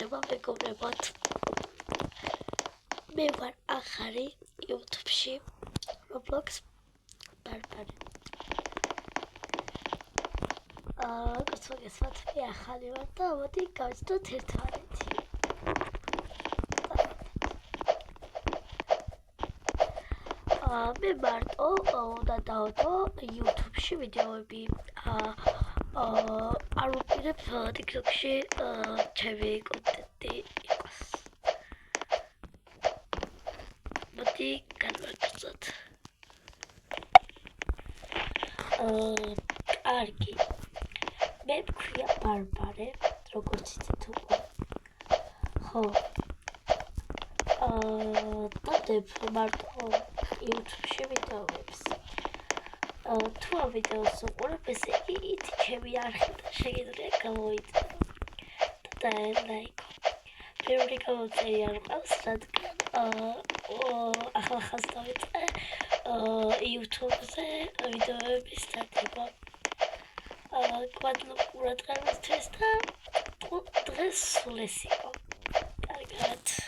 მოგესალმება მეგობრებად. მე ვარ ახალი YouTube-ში Roblox ბარბარე. გასვაგესვათ მე ახალი ვარ და მოდი გავიცნოთ ერთმანეთი. მე მარტო უნდა დავდო YouTube-ში ვიდეოები. არ ვაპირებ TikTok-ში ჩემი კონტენტი იყოს. მოდი განვაგრძოთ. კარგი. მე მქვია ბარბარე, როგორც იცით უკვე. ხო. დავდებ მარტო YouTube-ში ვიდეოებს. თუ ამ ვიდეოს უყურებ, ესე იგი იცი ჩემი არხიდან შეგიძლია გამოიწერო და დაელაიქო. პირველი გამოცემი არ მყავს, რადგან ახალ დავიწყე YouTube-ზე ვიდეოების სტატება. გვადლობ ყურადღებისთვის და დღეს სულ ეს იყო. კარგად.